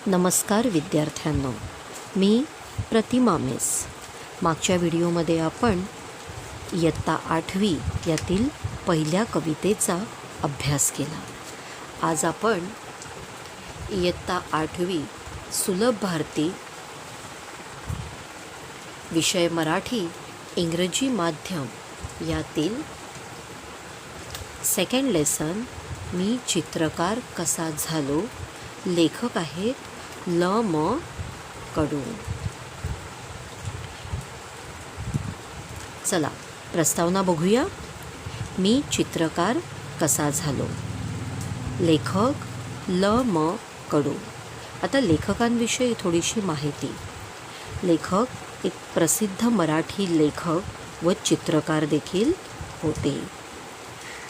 नमस्कार विद्यार्थ्यांनो, मी प्रतिमा मिस. मागच्या व्हिडिओमध्ये आपण इयत्ता 8वी यातील पहिल्या कवितेचा अभ्यास केला. आज आपण इयत्ता 8वी सुलभ भारती विषय मराठी इंग्रजी माध्यम यातील सेकंड लेसन मी चित्रकार कसा झालो, लेखक आहेत ल.म. कडू. चला प्रस्तावना बघूया. मी चित्रकार कसा झालो, लेखक ल.म. कडू. आता लेखकांविषयी थोडीशी माहिती. लेखक एक प्रसिद्ध मराठी लेखक व चित्रकार देखील होते.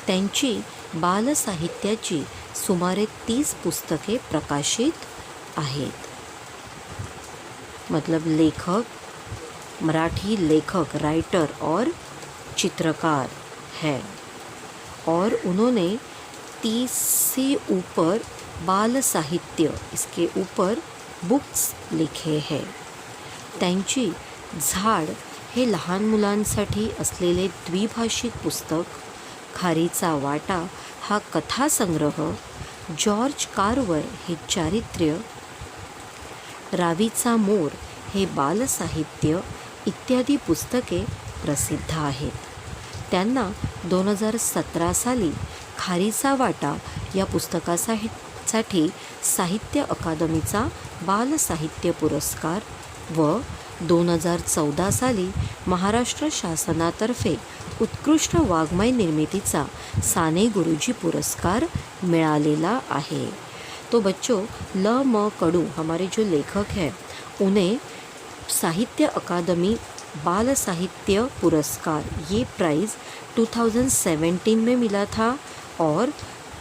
त्यांची बालसाहित्याची सुमारे 30 पुस्तके प्रकाशित आहेत. मतलब लेखक, मराठी लेखक, राइटर और चित्रकार है और उन्होंने 30 से ऊपर बाल साहित्य इसके ऊपर बुक्स लिखे हैं. त्यांची झाड हे लहान मुलांसाठी असलेले द्विभाषिक पुस्तक, खारीचा वाटा हा कथासंग्रह, जॉर्ज कार्वर हे चारित्र्य, रावीचा मोर हे बालसाहित्य इत्यादी पुस्तके प्रसिद्ध आहेत. त्यांना 2017 साली खारीचा वाटा या पुस्तकासाठी साहित्य अकादमीचा बालसाहित्य पुरस्कार व 2014 साली महाराष्ट्र शासनातर्फे उत्कृष्ट वाङ्मय निर्मितीचा साने गुरुजी पुरस्कार मिळालेला है. तो बच्चों, ल.म. कडू हमारे जो लेखक हैं उन्हें साहित्य अकादमी बाल साहित्य पुरस्कार ये प्राइज़ 2017 में मिला था और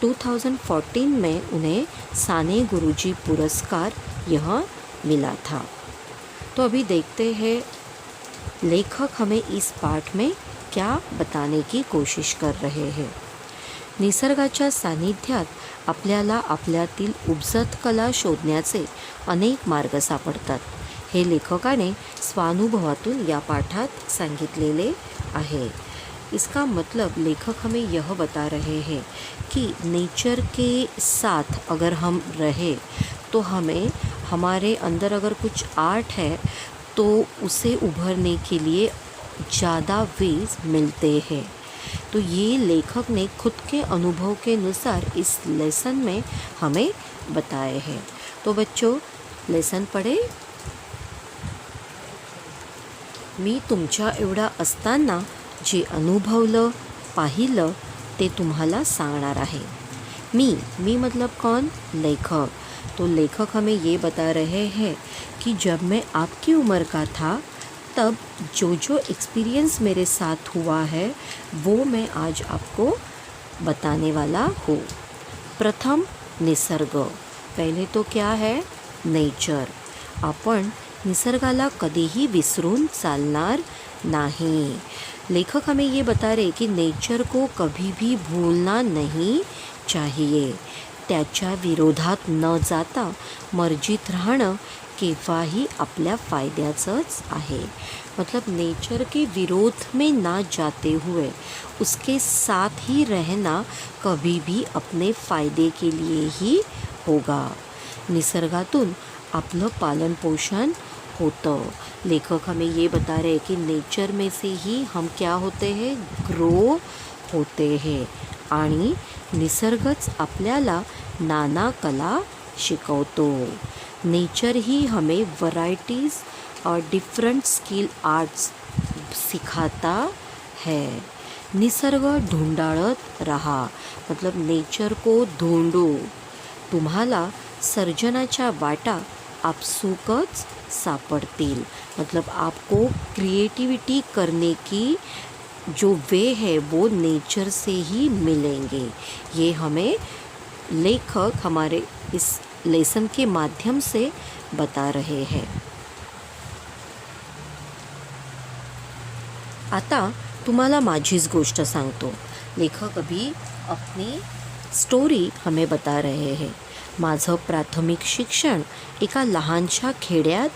2014 में उन्हें साने गुरुजी पुरस्कार यह मिला था. तो अभी देखते हैं लेखक हमें इस पाठ में क्या बताने की कोशिश कर रहे हैं. निसर्गाच्या सानिध्यात आपल्याला आपल्यातील उपजत कला शोधण्याचे अनेक मार्ग सापडतात. हे लेखकाने स्वानुभवातून या पाठात सांगितलेले आहे. इसका मतलब लेखक हमें यह बता रहे हैं कि नेचर के साथ अगर हम रहे तो हमें हमारे अंदर अगर कुछ आर्ट है तो उसे उभरने के लिए ज़्यादा वेज मिलते हैं. तो ये लेखक ने खुद के अनुभव के अनुसार इस लेसन में हमें बताए हैं. तो बच्चों लेसन पढ़े. मी तुमच्या एवढा असताना जे अनुभवलं पाहिलं ते तुम्हाला सांगणार आहे. मी मतलब कौन? लेखक. तो लेखक हमें ये बता रहे हैं कि जब मैं आपकी उम्र का था तब जो एक्सपीरियंस मेरे साथ हुआ है वो मैं आज आपको बताने वाला हूँ. प्रथम निसर्ग. पहले तो क्या है? नेचर. आपण निसर्गाला कधीही विसरून चालणार नहीं. लेखक हमें ये बता रहे कि नेचर को कभी भी भूलना नहीं चाहिए. त्याच्या विरोधात न जाता मर्जीत राहणं केव्हाही आपल्या फायद्याचंच आहे. मतलब नेचर के विरोध में ना जाते हुए उसके साथ ही रहना कभी भी अपने फ़ायदे के लिए ही होगा. निसर्गातून आपलं पालन पोषण होतं. लेखक हमें ये बता रहे हैं कि नेचर में से ही हम क्या होते हैं? ग्रो होते हैं आणि निसर्गच आपल्याला नाना कला शिकवतो. नेचर ही हमें वैरायटीज़ और डिफरेंट स्किल आर्ट्स सिखाता है. निसर्ग ढूंढाळत रहा. मतलब नेचर को ढूंढो. तुम्हाला सर्जनाच्या वाटा आपसुकच सापडतील. मतलब आपको क्रिएटिविटी करने की जो वे है वो नेचर से ही मिलेंगे. ये हमें लेखक हमारे इस लेसन के माध्यम से बता रहे हैं. आता तुम्हाला माझीच गोष्ट सांगतो. लेखक अभी अपनी स्टोरी हमें बता रहे हैं. माझं प्राथमिक शिक्षण एका लहानशा खेड्यात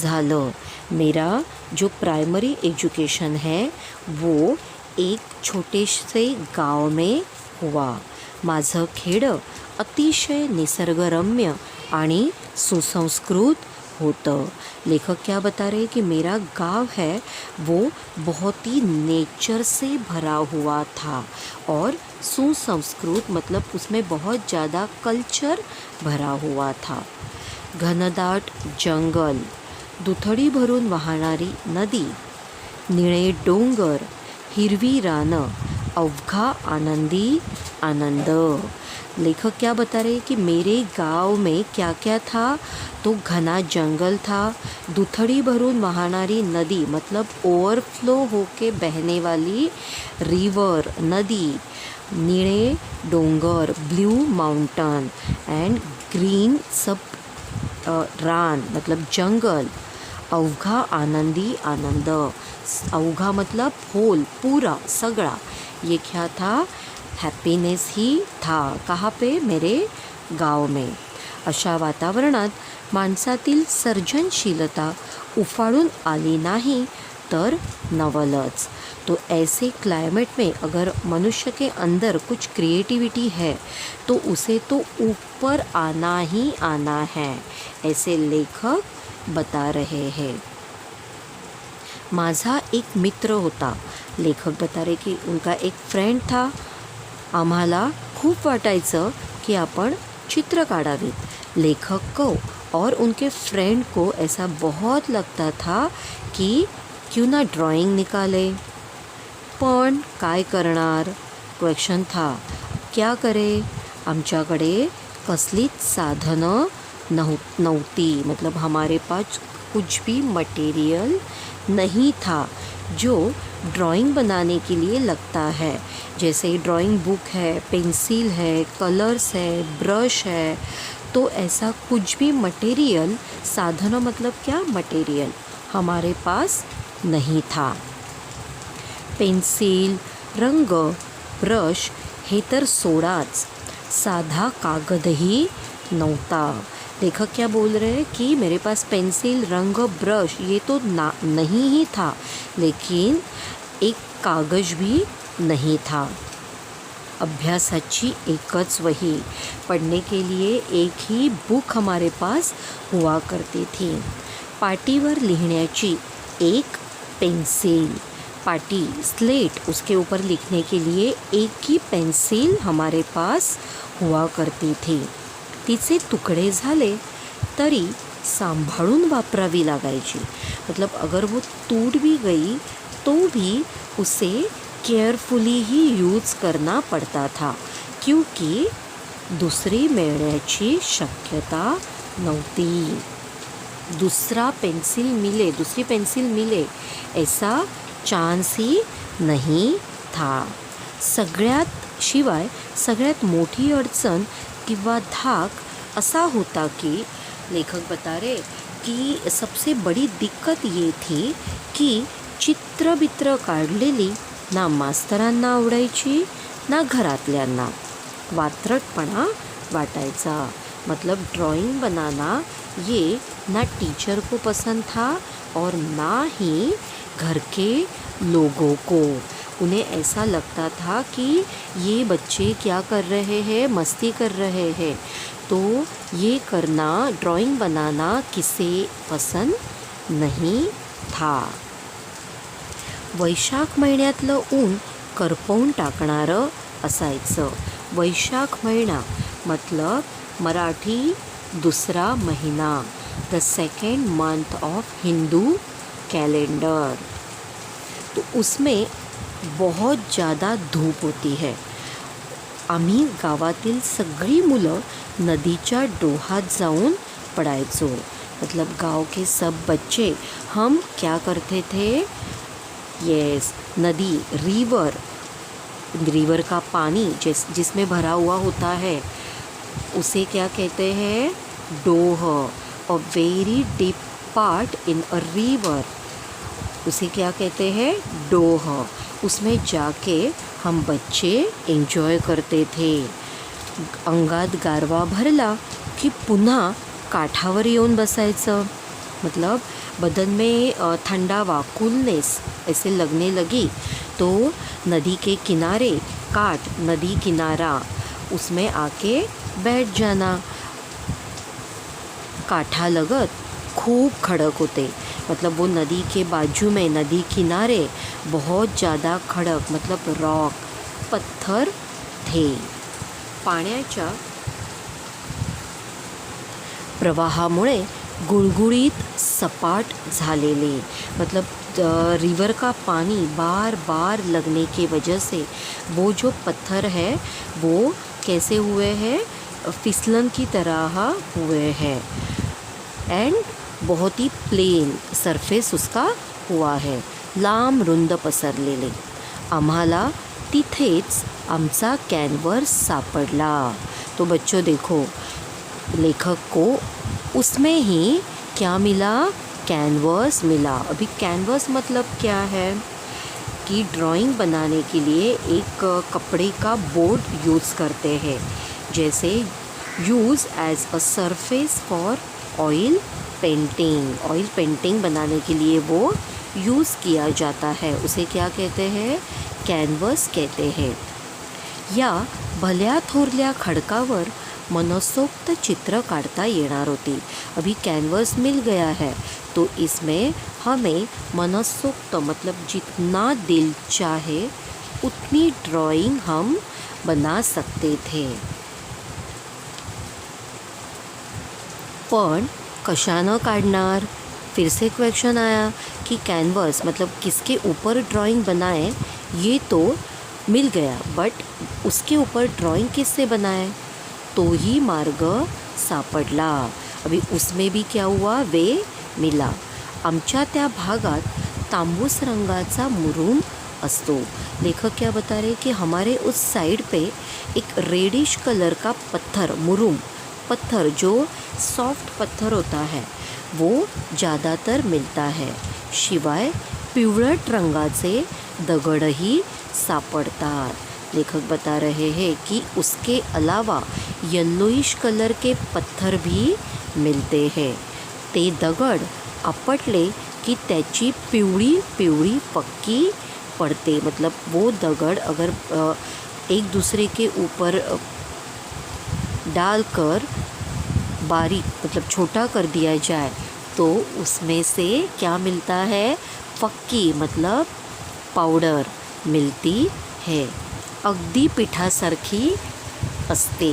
झालं. मेरा जो प्राइमरी एजुकेशन है वो एक छोटे से गाव में हुआ. माझं खेडं अतिशय निसर्गरम्य आणि सुसंस्कृत होतं. लेखक क्या बता रहे कि मेरा गांव है वो बहुत ही नेचर से भरा हुआ था और सुसंस्कृत मतलब उसमें बहुत ज़्यादा कल्चर भरा हुआ था. घनदाट जंगल, दुथडी भरून वाहणारी नदी, निळे डोंगर, हिरवी रानं, अवघा आनंदी आनंद. लेखक क्या बता रहे कि मेरे गांव में क्या क्या था. तो घना जंगल था, दुथड़ी भरून वहानारी नदी मतलब ओवरफ्लो होके बहने वाली रिवर नदी, नीले डोंगर ब्लू माउंटन एंड ग्रीन सब रान मतलब जंगल, अवघा आनंदी आनंद. अवघा मतलब होल पूरा सगळा. ये क्या था, हॅपीनेस ही था. कहाँ पे, मेरे गाव में. अशा वातावरणात माणसातील सर्जनशीलता उफाळून आली नाही तर नवलच. तो ऐसे क्लाइमेट में अगर मनुष्य के अंदर कुछ क्रिएटिविटी है तो उसे तो ऊपर आना ही आना है, ऐसे लेखक बता रहे हैं. माझा एक मित्र होता. लेखक बता रहे कि उनका एक फ्रेंड था. आम्हाला खूप वाटायचं कि आपण चित्र काढावीत. लेखक को और उनके फ्रेंड को ऐसा बहुत लगता था कि क्यों ना ड्राइंग निकाले. पण काय करणार, क्वेश्चन था. क्या करे, आमच्याकडे कसलीच साधनं नव्हती. मतलब हमारे पास कुछ भी मटेरियल नहीं था जो ड्राइंग बनाने के लिए लगता है. जैसे ड्राइंग बुक है, पेंसिल है, कलर्स है, ब्रश है. तो ऐसा कुछ भी मटेरियल, साधन मतलब क्या, मटेरियल हमारे पास नहीं था. पेंसिल, रंग, ब्रश हे तर सोडाच, साधा कागदही नव्हता. लेखक क्या बोल रहे हैं कि मेरे पास पेंसिल, रंग, ब्रश ये तो नहीं ही था, लेकिन एक कागज भी नहीं था. अभ्यासाची एकच वही, पढ़ने के लिए एक ही बुक हमारे पास हुआ करती थी. पाटीवर लिखण्याची एक पेंसिल, पाटी स्लेट, उसके ऊपर लिखने के लिए एक ही पेंसिल हमारे पास हुआ करती थी. तिचे तुकडे झाले तरी सांभाळून वापरावी लागायची. मतलब अगर वो टूट भी गई तो भी उसे केयरफुली ही यूज करना पड़ता था, क्योंकि दूसरी मिळण्याची शक्यता नव्हती. दूसरी पेंसिल मिले ऐसा चान्स ही नहीं था. सगळ्यात मोठी अडचण किंवा धाक असा होता कि लेखक बता रहे कि सबसे बड़ी दिक्कत ये थी कि चित्र काढलेली ना मास्तरांना आवडायची ना घरातल्यांना. वात्रटपणा वाटायचा. मतलब ड्राइंग बनाना ये ना टीचर को पसंद था और ना ही घर के लोगों को. उन्हें ऐसा लगता था कि ये बच्चे क्या कर रहे हैं, मस्ती कर रहे हैं. तो ये करना, ड्राइंग बनाना किसे पसंद नहीं था. वैशाख महिन्यातलं ऊन करपवून टाकणारं असायचं. वैशाख महिना मतलब मराठी दूसरा महीना, the second month of Hindu calendar. तो उसमें बहुत ज़्यादा धूप होती है. आम्ही गावातील सगळी मुलं नदीच्या डोहात जाऊन पडायचो. मतलब गांव के सब बच्चे हम क्या करते थे, नदी, रिवर का पानी जिसमें भरा हुआ होता है उसे क्या कहते हैं, डोह. A very deep part in a river, उसे क्या कहते हैं, डोह. उसमें जाके हम बच्चे एंजॉय करते थे. अंगात गारवा भरला की पुन्हा काठावर येऊन बसायचं. मतलब बदन में ठंडावा, कूलनेस ऐसे लगने लगी तो नदी के किनारे, काट नदी किनारा, उसमें आके बैठ जाना. काठा लगत खूब खड़क होते, मतलब वो नदी के बाजू में, नदी किनारे बहुत ज़्यादा खड़क मतलब रॉक, पत्थर थे. पाण्याच्या प्रवाहामुळे गुळगुळीत सपाट झालेले, मतलब रिवर का पानी बार बार लगने की वजह से वो जो पत्थर है वो कैसे हुए हैं, फिसलन की तरह हुए हैं. एंड बहुत ही प्लेन सरफेस उसका हुआ है, लांब रुंद पसरलेले. आम्हाला तिथेच आमचा कॅनव्हस सापडला. तो बच्चों देखो, लेखक को उसमें ही क्या मिला, कैनवस मिला. अभी कैनवस मतलब क्या है कि ड्राइंग बनाने के लिए एक कपड़े का बोर्ड यूज़ करते हैं, जैसे use as a surface for oil painting. Oil painting बनाने के लिए वो यूज़ किया जाता है, उसे क्या कहते हैं, कैनवस कहते हैं. या भल्या थोरल्या खडकावर मनसोक्त चित्र काटता येणार होती. अभी कैनवस मिल गया है तो इसमें हमें मनसोक्त मतलब जितना दिल चाहे उतनी ड्राइंग हम बना सकते थे. पण कशानं काढणार. फिर से क्वेश्चन आया कि कैनवस मतलब किसके ऊपर ड्राइंग बनाए, ये तो मिल गया, बट उसके ऊपर ड्राइंग किससे बनाए, तो ही मार्ग सापडला. अभी उसमें भी क्या हुआ, वे मिला. आमच्या त्या भागात तांबूस रंगाचा मुरूम असतो. लेखक क्या बता रहे कि हमारे उस साइड पे एक रेडिश कलर का पत्थर, मुरूम पत्थर जो सॉफ्ट पत्थर होता है वो ज़्यादातर मिलता है. शिवाय पिवळट रंगाचे दगडही सापडतात. लेखक बता रहे हैं कि उसके अलावा येल्लोइश कलर के पत्थर भी मिलते हैं. ते दगड आपटले की त्याची पिवळी पिवळी पक्की पड़ते, मतलब वो दगड़ अगर एक दूसरे के ऊपर डालकर बारीक मतलब छोटा कर दिया जाए तो उसमें से क्या मिलता है, पक्की मतलब पाउडर मिलती है. अगदी पिठासारखी असते.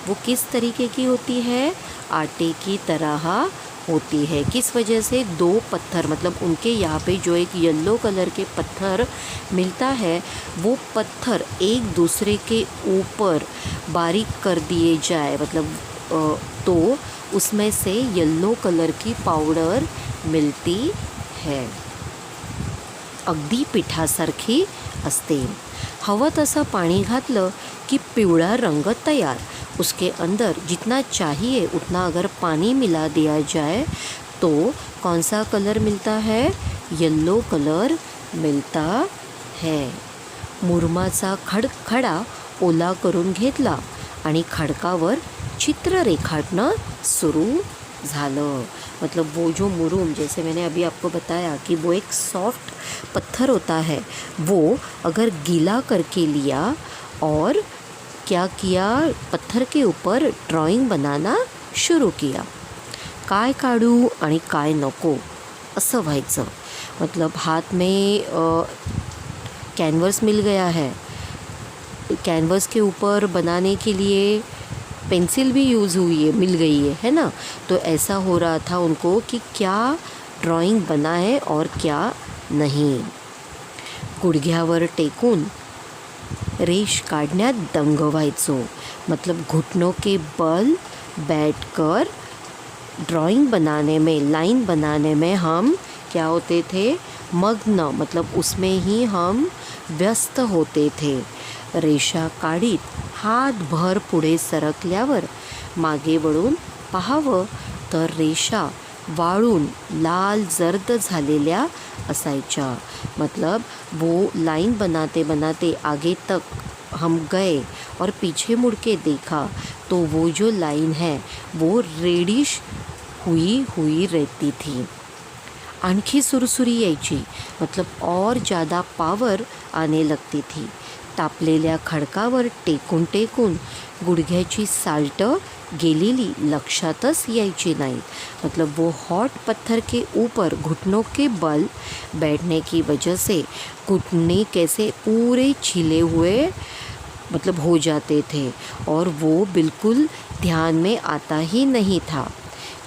वो किस तरीके की होती है, आटे की तरह होती है. किस वजह से, दो पत्थर मतलब उनके यहाँ पे जो एक येलो कलर के पत्थर मिलता है वो पत्थर एक दूसरे के ऊपर बारीक कर दिए जाए, मतलब तो उसमें से येलो कलर की पाउडर मिलती है. अगदी पिठासारखी असते. हवं तसं पाणी घातलं कि पिवळा रंग तैयार. उसके अंदर जितना चाहिए उतना अगर पानी मिला दिया जाए तो कौन सा कलर मिलता है, येलो कलर मिलता है. मुरमाचा खडा ओला करून घेतला आणि खडकावर चित्र रेखाटणं सुरू झालं. मतलब वो जो मुरूम, जैसे मैंने अभी आपको बताया कि वो एक सॉफ्ट पत्थर होता है, वो अगर गीला करके लिया और क्या किया, पत्थर के ऊपर ड्राइंग बनाना शुरू किया. काय काढू आणि काय नको असं व्हायचं. मतलब हाथ में कैनवस मिल गया है, कैनवस के ऊपर बनाने के लिए पेंसिल भी यूज़ हुई है, मिल गई है ना. तो ऐसा हो रहा था उनको कि क्या ड्राइंग बनाए और क्या नहीं. गुडघ्यावर टेकून रेश काढण्यात दंग व्हायचो. मतलब घुटनों के बल बैठकर ड्राइंग बनाने में, लाइन बनाने में हम क्या होते थे, मग्न, मतलब उसमें ही हम व्यस्त होते थे. रेषा काढीत हात भर पुढे सरकल्यावर मागे वळून पाहावं तर रेषा वाळून लाल जर्द झालेल्या असायच्या. मतलब वो लाइन बनाते बनाते आगे तक हम गए और पीछे मुड़ के देखा तो वो जो लाइन है वो रेडिश हुई रहती थी. आणखी सुरसुरी यायची, मतलब और ज़्यादा पावर आने लगती थी. तापलेल्या खडकावर टेकून टेकून गुडघ्याची साल्टं गेलेली लक्षातच यायची नाहीत. मतलब वो हॉट पत्थर के ऊपर घुटनों के बल बैठने की वजह से घुटने कैसे पूरे छिले हुए मतलब हो जाते थे और वो बिल्कुल ध्यान में आता ही नहीं था.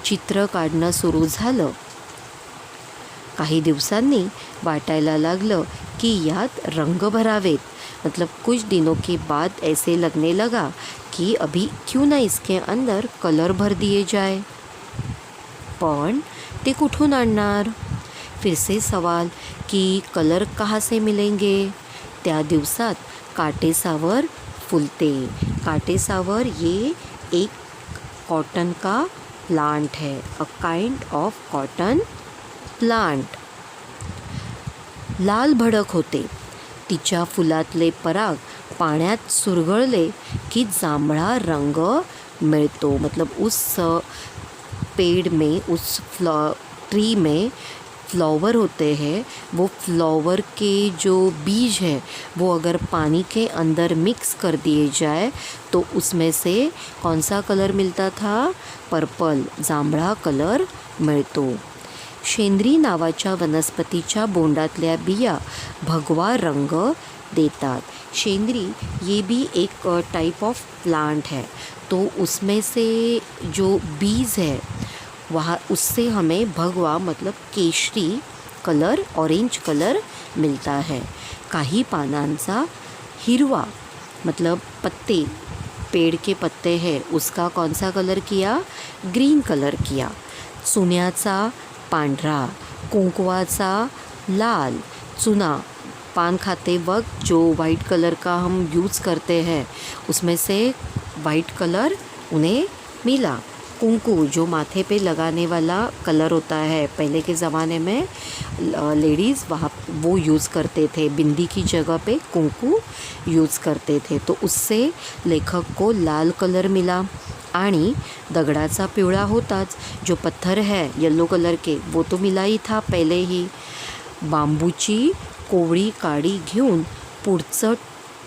चित्र काढणं सुरू झालं. काही दिवसांनी वाटायला लागलं की यात रंग भरावेत. मतलब कुछ दिनों के बाद ऐसे लगने लगा कि अभी क्यों ना इसके अंदर कलर भर दिए जाए. पण ते कुठून आणणार? फिर से सवाल कि कलर कहाँ से मिलेंगे. त्या दिवसात काटेसावर फुलते. काटेसावर ये एक कॉटन का प्लांट है, a kind of cotton plant. लाल भडक होते. तिच्या फुलातले पराग पाण्यात सुरगळले की जांभळा रंग मिळतो. मतलब उस पेड़ में, उस ट्री में फ्लावर होते हैं. वो फ्लावर के जो बीज हैं वो अगर पानी के अंदर मिक्स कर दिए जाए तो उसमें से कौन सा कलर मिलता था? पर्पल, जांभळा कलर मिळतो. शेंद्री नावाच्या वनस्पतीच्या बोंडातल्या बिया भगवा रंग देतात. शेंद्री ये भी एक टाइप ऑफ प्लांट है. तो उसमें से जो बीज है वहाँ उससे हमें भगवा मतलब केशरी कलर, ऑरेंज कलर मिलता है. काही पानांचा हिरवा मतलब पत्ते, पेड़ के पत्ते हैं उसका कौन सा कलर किया? ग्रीन कलर किया. चुन्याचा पांढरा, कुंकवाचा लाल. चुना पान खाते वक्त जो वाइट कलर का हम यूज़ करते हैं उसमें से वाइट कलर उन्हें मिला. कुंकू जो माथे पे लगाने वाला कलर होता है, पहले के ज़माने में लेडीज़ वहाँ वो यूज़ करते थे, बिंदी की जगह पे कुंकू यूज़ करते थे. तो उससे लेखक को लाल कलर मिला. आणि दगडाचा पिवळा होताच. जो पत्थर है येलो कलर के वो तो मिला ही था पहले ही. बांबूची कोवळी काडी घेऊन पुढचं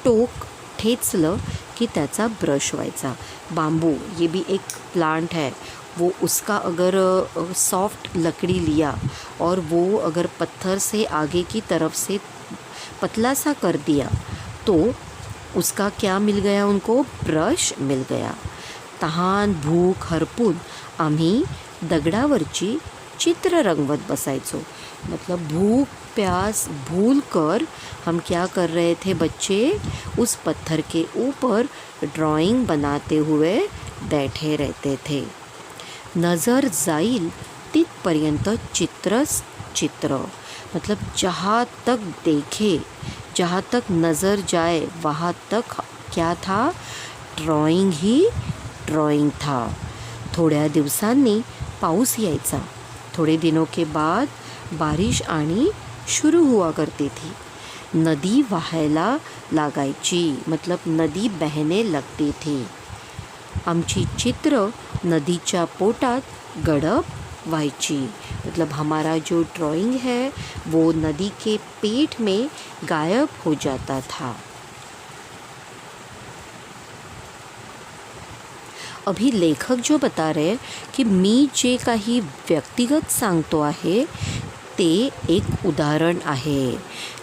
टोक ठेचलं कि त्याचा ब्रश व्हायचा. बाम्बू ये भी एक प्लांट है. वो उसका अगर सॉफ्ट लकड़ी लिया और वो अगर पत्थर से आगे की तरफ से पतला सा कर दिया तो उसका क्या मिल गया उनको? ब्रश मिल गया. तहान भूक हरपून आम्ही दगडावरची चित्र रंगवत बसायचो. मतलब भूख प्यास भूल कर हम क्या कर रहे थे बच्चे? उस पत्थर के ऊपर ड्राइंग बनाते हुए बैठे रहते थे. नज़र जाईल तिथपर्यंत चित्रच चित्र. मतलब जहाँ तक देखे, जहाँ तक नज़र जाए वहाँ तक क्या था? ड्राइंग ही ड्राइंग था. थोड्या दिवसांनी पाऊस यायचा. थोड़े दिनों के बाद बारिश आनी शुरू हुआ करती थी. नदी वहायला लागायची. मतलब नदी बहने लगती थी. आमची चित्र नदीच्या पोटात गडप व्हायची. मतलब हमारा जो ड्राइंग है वो नदी के पेट में गायब हो जाता था. अभी लेखक जो बता रहे हैं कि मी जे काही व्यक्तिगत सांगतो आहे ते एक उदाहरण आहे.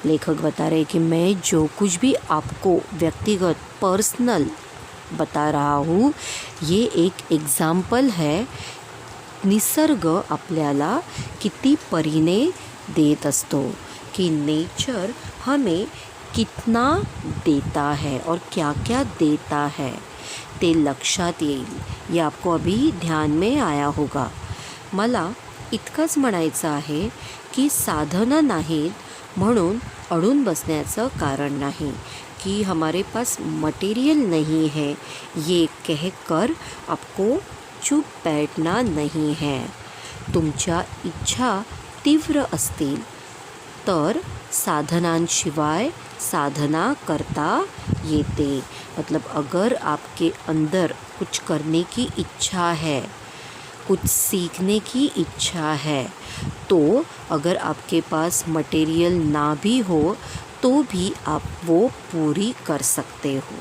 लेखक बता रहे हैं कि मैं जो कुछ भी आपको व्यक्तिगत पर्सनल बता रहा हूँ ये एक एग्जाम्पल है. निसर्ग आपल्याला किती परीने देत असतो, कि नेचर हमें कितना देता है और क्या क्या देता है ते लक्षात येईल. ये आपको अभी ध्यान में आया होगा. मला इतकंच म्हणायचं आहे की साधनं नाहीत म्हणून अडून बसण्याचं कारण नाही, कि हमारे पास मटेरियल नहीं है ये कहकर आपको चुप बैठना नहीं है. तुमच्या इच्छा तीव्र असतील तर साधनांशिवाय साधना करता येते। मतलब अगर आपके अंदर कुछ करने की इच्छा है, कुछ सीखने की इच्छा है, तो अगर आपके पास मटेरियल ना भी हो तो भी आप वो पूरी कर सकते हो।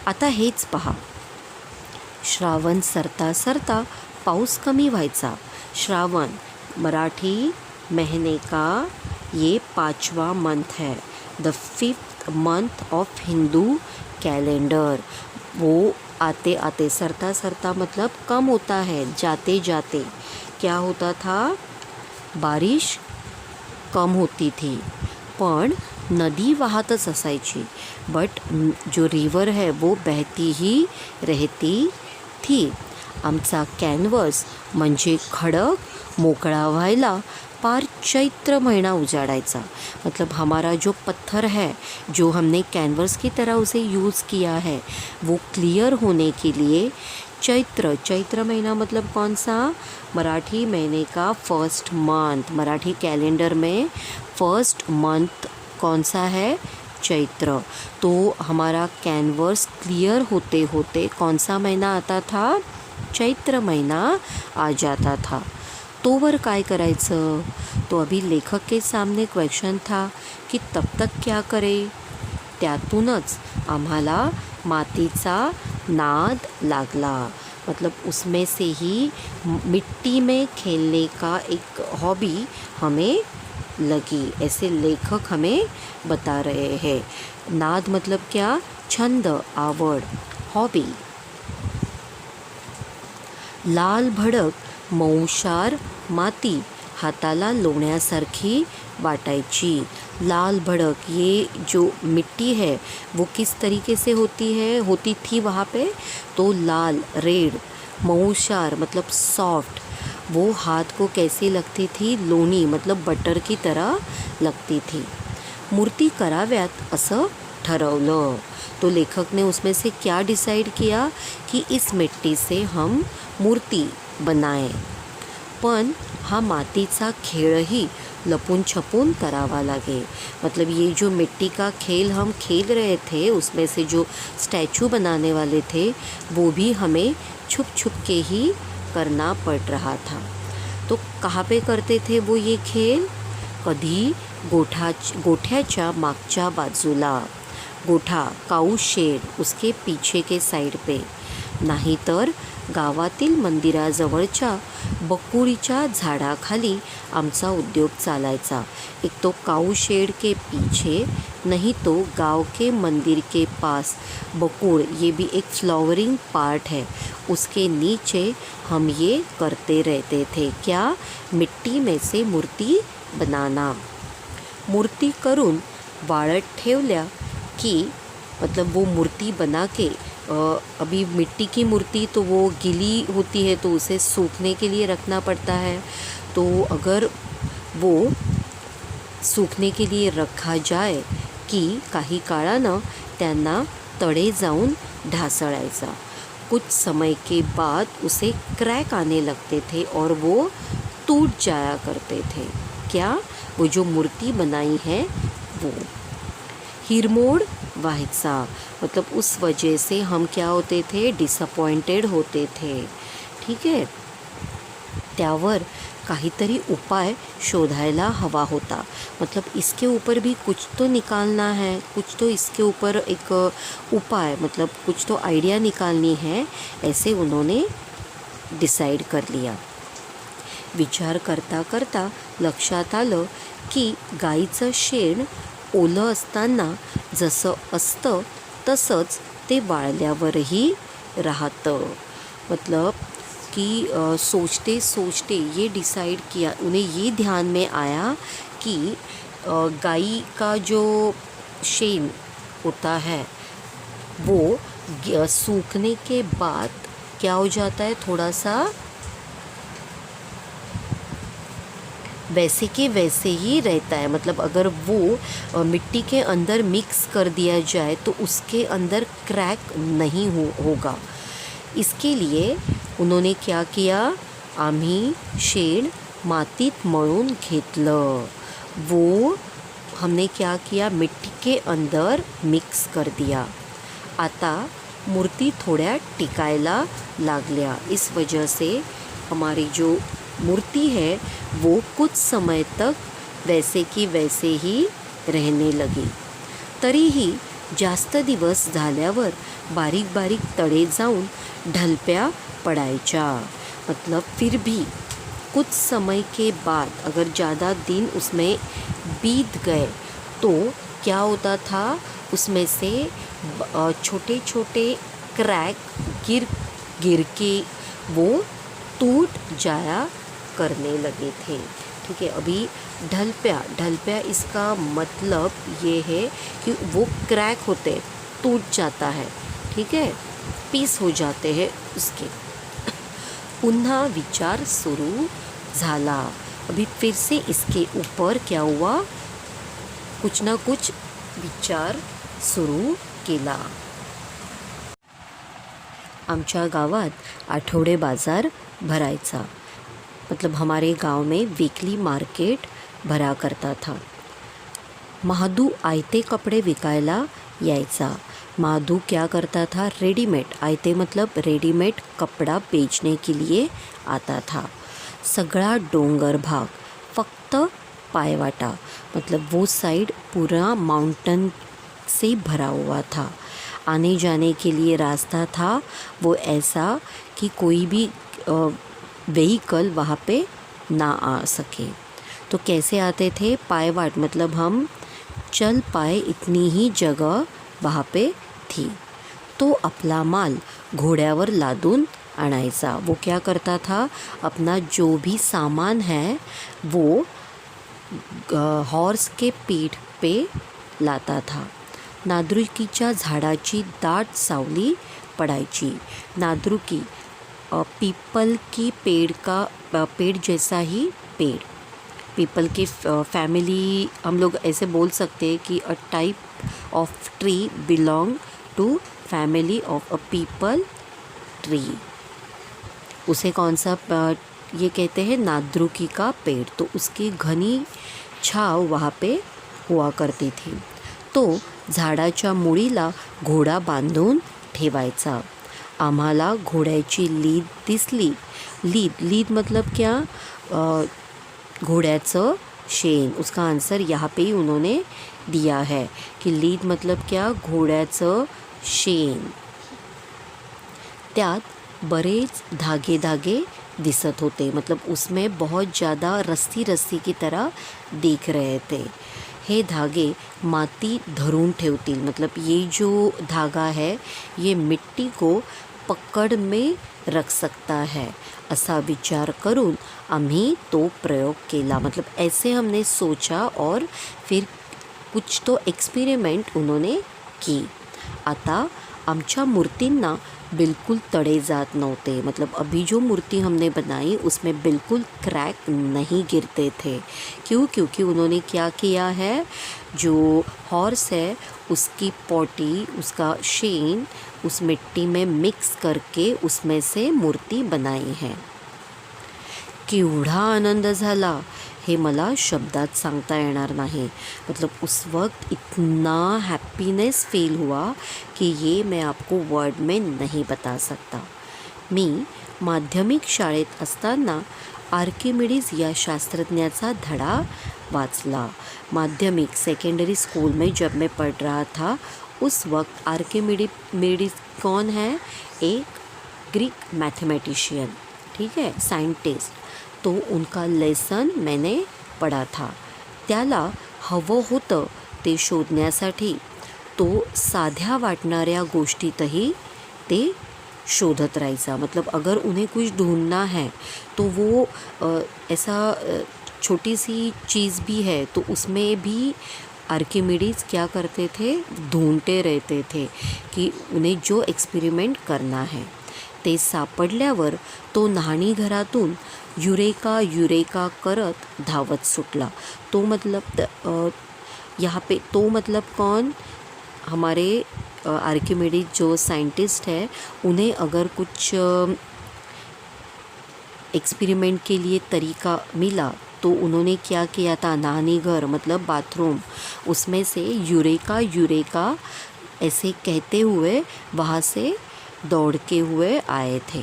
आता हेच पहा, श्रावण सरता सरता पाऊस कमी व्हायचा। श्रावण मराठी महीने का ये 5वां मंथ है, the 5th month of Hindu calendar. वो आते आते, सरता सरता मतलब कम होता है, जाते जाते क्या होता था, बारिश कम होती थी, पण नदी वाहतच असायची, बट जो रिवर है वो बहती ही रहती थी। आमचा कॅनव्हस म्हणजे खडक मोकळा व्हायला पार चैत्र महीना उजाड़ायचा। मतलब हमारा जो पत्थर है, जो हमने कैनवस की तरह उसे यूज़ किया है, वो क्लियर होने के लिए चैत्र महीना मतलब कौन सा, मराठी महीने का फर्स्ट मंथ। मराठी कैलेंडर में फर्स्ट मंथ कौन सा है, चैत्र। तो हमारा कैनवस क्लियर होते होते कौन सा महीना आता था, चैत्र महीना आ जाता था। तोवर काय करायचं। तो अभी लेखक के सामने क्वेश्चन था कि तब तक क्या करें। त्यातूनच आम्हाला मातीचा नाद लागला। मतलब उसमें से ही मिट्टी में खेलने का एक हॉबी हमें लगी, ऐसे लेखक हमें बता रहे हैं। नाद मतलब क्या, छंद, आवड, हॉबी। लाल भडक मऊशार माती हाताला लोण्यासारखी वाटायची। लाल भड़क, ये जो मिट्टी है वो किस तरीके से होती थी वहाँ पे, तो लाल, रेड, मऊशार मतलब सॉफ्ट, वो हाथ को कैसी लगती थी, लोणी मतलब बटर की तरह लगती थी। मूर्ति कराव्यात असं ठरवलं। तो लेखक ने उसमें से क्या डिसाइड किया कि इस मिट्टी से हम मूर्ति बनाएं, पण हा मातीचा खेळही लपून छपून करावा लगे। मतलब ये जो मिट्टी का खेल हम खेल रहे थे, उसमें से जो स्टैचू बनाने वाले थे वो भी हमें छुप छुप के ही करना पड़ रहा था। तो कहाँ पे करते थे वो ये खेल, कधी गोठ्याच्या मागच्या बाजूला, गोठा काऊ शेड उसके पीछे के साइड पे, नहीं तर गावातील मंदिराजवळच्या बकुळीच्या झाडाखाली आमचा उद्योग चालायचा। एक तो काऊ शेड के पीछे, नहीं तो गांव के मंदिर के पास बकुड़, ये भी एक फ्लावरिंग पार्ट है, उसके नीचे हम ये करते रहते थे। क्या, मिट्टी में से मूर्ति बनाना। मूर्ति करून वाळत ठेवल्या कि मतलब वो मूर्ति बना के, अभी मिट्टी की मूर्ति तो वो गीली होती है तो उसे सूखने के लिए रखना पड़ता है। तो अगर वो सूखने के लिए रखा जाए की काही काळानं त्यांना तडे जाऊन ढासळायचा। कुछ समय के बाद उसे क्रैक आने लगते थे और वो टूट जाया करते थे। क्या, वो जो मूर्ति बनाई है वो। हिरमोड व्हायचा, मतलब उस वजह से हम क्या होते थे, डिसअपॉइंटेड होते थे। ठीक है, त्यावर काहीतरी उपाय शोधायला हवा होता। मतलब इसके ऊपर भी कुछ तो निकालना है, कुछ तो इसके ऊपर एक उपाय, मतलब कुछ तो आइडिया निकालनी है, ऐसे उन्होंने डिसाइड कर लिया। विचार करता करता लक्षात आलं की गाईचं शेण ओलं असताना जसं असतं तसंच ते वाळल्यावरही राहतं। मतलब कि सोचते सोचते ये डिसाइड किया, उन्हें ये ध्यान में आया कि गाय का जो शेन होता है वो सूखने के बाद क्या हो जाता है, थोड़ा सा वैसे के वैसे ही रहता है। मतलब अगर वो मिट्टी के अंदर मिक्स कर दिया जाए तो उसके अंदर क्रैक नहीं होगा। इसके लिए उन्होंने क्या किया, आम्ही शेण मातीत मळून घेतलं। वो हमने क्या किया, मिट्टी के अंदर मिक्स कर दिया. आता मूर्ती थोड्या टिकायला लागल्या. इस वजह से हमारी जो मूर्ति है वो कुछ समय तक वैसे की वैसे ही रहने लगी. तरीही जास्त दिवस झाल्यावर बारीक बारीक तडे जाऊन ढलप्या पडायच्या. मतलब फिर भी कुछ समय के बाद अगर ज़्यादा दिन उसमें बीत गए तो क्या होता था, उसमें से छोटे छोटे क्रैक गिर गिर के वो टूट जाया करने लगे थे. ठीक है, अभी ढलप्या इसका मतलब ये है कि वो क्रैक होते, टूट जाता है. ठीक है, पीस हो जाते हैं उसके. पुन्हा विचार शुरू झाला. अभी फिर से इसके ऊपर क्या हुआ, कुछ ना कुछ विचार सुरू केला. आमच्या गावात आठवडे बाजार भरायचा. मतलब हमारे गांव में वीकली मार्केट भरा करता था. महादू आयते कपड़े विकायला यायचा. महादू क्या करता था, रेडीमेड, आयते मतलब रेडीमेड कपड़ा बेचने के लिए आता था. सगळा डोंगर भाग फक्त पायवाटा, मतलब वो साइड पूरा माउंटेन से भरा हुआ था. आने जाने के लिए रास्ता था वो ऐसा कि कोई भी व्हीकल वहाँ पे ना आ सके. तो कैसे आते थे, पायवाट, मतलब हम चल पाए इतनी ही जगह वहाँ पे थी. तो अपना माल घोड्यावर लादून आणायचा. वो क्या करता था, अपना जो भी सामान है वो हॉर्स के पीठ पे लाता था. नादरुकीच्या झाडाची दाट सावली पडायची. नादरुकी पीपल की पेड़ जैसा ही पेड़. पीपल के फैमिली हम लोग ऐसे बोल सकते हैं कि a type of tree belong to family of a peepal tree. उसे कौन सा ये कहते हैं, नादरुकी का पेड़. तो उसकी घनी छाव वहाँ पे हुआ करती थी. तो झाडाच्या मुळीला घोडा बांधून ठेवायचा. आम्हाला घोड्याची लीद दिसली. लीद मतलब क्या, घोड्याचं शेण. उसका आंसर यहाँ पे ही उन्होंने दिया है कि लीद मतलब क्या, घोड्याचं शेण. त्यात बरेच धागे धागे दिसत होते. मतलब उसमें बहुत ज़्यादा रस्सी की तरह दिख रहे थे. हे धागे माती धरून ठेवतील. मतलब ये जो धागा है ये मिट्टी को पकड़ में रख सकता है. असा विचार करून आम्ही तो प्रयोग केला. मतलब ऐसे हमने सोचा और फिर कुछ तो एक्सपेरिमेंट उन्होंने की. आता आमच्या मूर्तींना बिल्कुल तड़े जात नव्हते. मतलब अभी जो मूर्ति हमने बनाई उसमें बिल्कुल क्रैक नहीं गिरते थे. क्यों, क्योंकि उन्होंने क्या किया है, जो हॉर्स है उसकी पॉटी, उसका शेन उस मिट्टी में मिक्स करके उसमें से मूर्ति बनाई है. केवढा आनंद झाला हे मला शब्दात सांगता येणार नाही. मतलब उस वक्त इतना हैप्पीनेस फील हुआ कि ये मैं आपको वर्ड में नहीं बता सकता. मी माध्यमिक शाळेत असताना आर्किमिडीज या शास्त्रज्ञाचा धडा वाचला. माध्यमिक सेकेंडरी स्कूल में जब मैं पढ़ रहा था उस वक्त आर्किमिडीज कौन है, एक ग्रीक मैथमेटिशियन. ठीक है, साइंटिस्ट. तो उनका लेसन मैंने पढ़ा था. त्याला हवं होतं ते शोधण्यासाठी तो साध्या वाटणाऱ्या गोष्टीतही ते शोधत राहायचा. मतलब अगर उन्हें कुछ ढूंढना है तो वो ऐसा छोटी सी चीज़ भी है तो उसमें भी आर्किमिडीज क्या करते थे, ढूंढते रहते थे कि उन्हें जो एक्सपेरिमेंट करना है. ते सापडल्यावर तो न्हाणीघरातून युरेका करत धावत सुटला. तो मतलब यहाँ पे तो मतलब कौन, हमारे आर्किमिडीज जो साइंटिस्ट है उन्हें अगर कुछ एक्सपेरिमेंट के लिए तरीका मिला तो उन्होंने क्या किया था, नानी घर मतलब बाथरूम, उसमें से यूरेका यूरेका ऐसे कहते हुए वहाँ से दौडके हुए आए थे.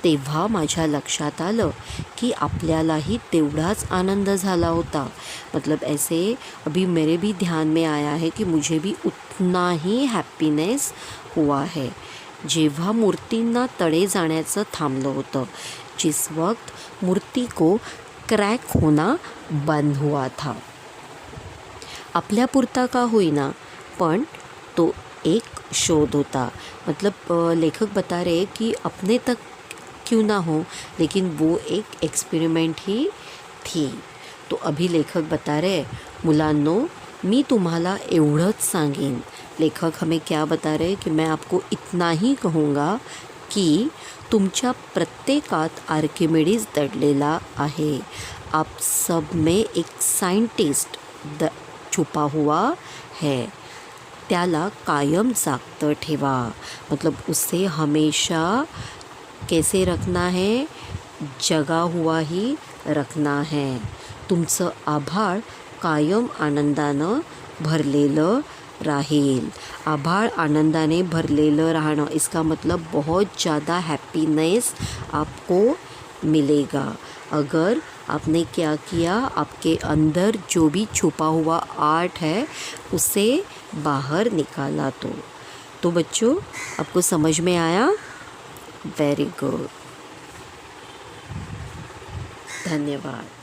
तेव्हा माझ्या लक्षात आलं की आपल्यालाही तेवढाच आनंद झाला होता. मतलब ऐसे अभी मेरे भी ध्यान में आया है कि मुझे भी उतना ही हॅपीनेस हुआ है जेव्हा मूर्तींना तडे जाण्याचं थांबलं होतं, जिस वक्त मूर्ति को क्रैक होना बंद हुआ था. आपल्यापुरता का होईना पण तो एक शोध होता. मतलब लेखक बता रहे कि अपने तक क्यों ना हो, लेकिन वो एक एक्सपेरिमेंट ही थी. तो अभी लेखक बता रहे मुलांनो, मी तुम्हाला एवढंच सांगेन. लेखक हमें क्या बता रहे कि मैं आपको इतना ही कहूँगा की तुमच्या प्रत्येकात आर्किमिडीज दडलेला आहे. आप सब में एक साइंटिस्ट छुपा हुआ है. त्याला कायम जागतं ठेवा. मतलब उसे हमेशा कैसे रखना है, जगा हुआ ही रखना है. तुमचं आभाळ कायम आनंदानं भरलेलं राहील. आभाळ आनंदाने भरलेलं राहणं, इसका मतलब बहुत ज़्यादा हैप्पीनेस आपको मिलेगा. अगर आपने क्या किया, आपके अंदर जो भी छुपा हुआ आर्ट है उसे बाहर निकाला. तो बच्चों, आपको समझ में आया? Very good. धन्यवाद.